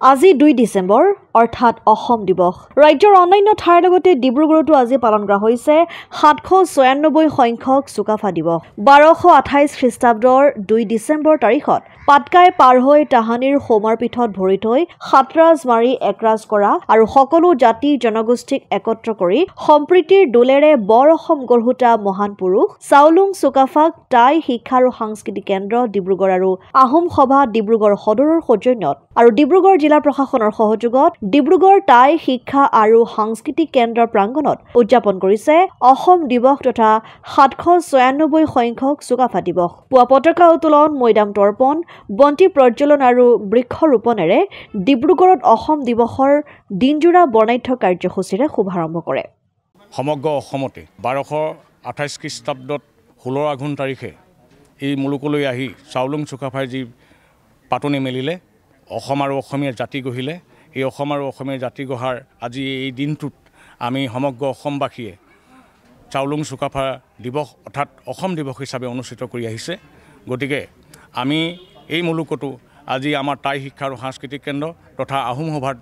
আজি 2 ডিচেম্বৰ অৰ্থাৎ অসম দিৱস ৰাজ্যৰ অন্যান্য ঠাইৰ লগতে ডিব্ৰুগড়তো আজি পালন কৰা হৈছে 796 সংখ্যক চুকাফা দিৱস 1228 খ্ৰীষ্টাব্দৰ 2 ডিচেম্বৰ তাৰিখত পাটকাই পাৰ হৈ তাহানিৰ হোমাৰ পীঠত ভৰি থৈ সাতৰাজ মাৰি একৰাজ কৰা আৰু সকলো জাতি জনগোষ্ঠীক একত্ৰ কৰি সম্প্ৰীতিৰ দোলেৰে বৰ অসম গঢ়োতা মহান পুৰুষ চাওলুং চুকাফাক টাই শিক্ষা আৰু সাংস্কৃতিক কেন্দ্ৰ ডিব্ৰুগড় আৰু আহোম সভা ডিব্ৰুগড় সদৰৰ সৌজন্যত আৰু ডিব্ৰুগড় জিলা প্ৰশাসনৰ সহযোগত ডিব্ৰুগড় টাই শিক্ষা আৰু সাংস্কৃতিক কেন্দ্ৰৰ প্ৰাংগণত উদযাপন কৰিছে অসম দিৱস তথা 796 সংখ্যক চুকাফা দিৱস পুৱা পতাকা উত্তোলন মৈদাম তৰ্পণ বন্তি প্ৰজ্বলন আৰু বৃক্ষৰোপণেৰে ডিব্ৰুগড়ত অসম দিৱসৰ দিনজোৰা বৰ্ণাঢ্য কাৰ্যসূচীৰে শুভাৰম্ভ কৰে সমগ্ৰ অসমতে 1228 খ্ৰীষ্টাব্দত 16 আঘোণ তাৰিখে এই মুলুকলৈ আহি চাওলুং চুকাফাই যি পাতনি মেলিলে অসম আৰু অসমীয়া জাতি গঢ়িলে এই অসম আৰু অসমীয়া জাতি গঢ়াৰ আজি এই দিনটোত আমি সমগ্ৰ অসমবাসীয়ে চাওলুং চুকাফা দিৱস অৰ্থাৎ অসম দিৱস হিচাপে অনুষ্ঠিত কৰি আহিছে গতিকে আমি এই মুলুকতো আজি আমাৰ টাই শিক্ষা আৰু সাংস্কৃতিক কেন্দ্ৰ তথা আহোম সভাৰ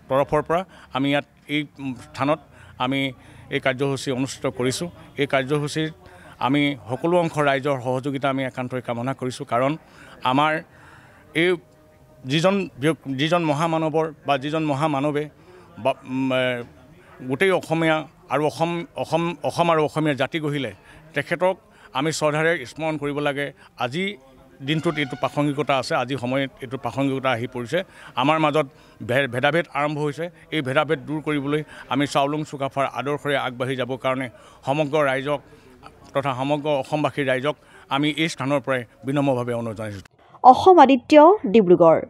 তৰফৰ পৰা আমি ইয়াত এই স্থানত আমি এই কাৰ্যসূচী অনুষ্ঠিত কৰিছোঁ এই কাৰ্যসূচীত আমি সকলো অংশ ৰাইজৰ সহযোগিতা আমি একান্তই কামনা কৰিছোঁ কাৰণ আমাৰ এই যিজন মহামানৱৰ বা যিজন মহামানৱে গোটেই অসমীয়া আৰু অসম আৰু অসমীয়া জাতি গঢ়িলে তেখেতক আমি শ্ৰদ্ধাৰে স্মৰণ কৰিব লাগে আজি দিনটোত এইটো প্ৰাসংগিকতা আছে আজি সময়ত এইটো প্ৰাসংগিকতা আহি পৰিছে আমাৰ মাজত ভেদাভেদ আৰম্ভ হৈছে এই ভেদাভেদ দূৰ কৰিবলৈ আমি চাওলুং চুকাফাৰ আদৰ্শৰে আগবাঢ়ি যাবৰ কাৰণে সমগ্ৰ ৰাইজক তথা সমগ্ৰ অসমবাসীৰ ৰাইজক আমি এই স্থানৰ পৰাই বিনম্ৰভাৱে অনুৰোধ জনাইছোঁ অসম আদিত্য ডিব্ৰুগড়।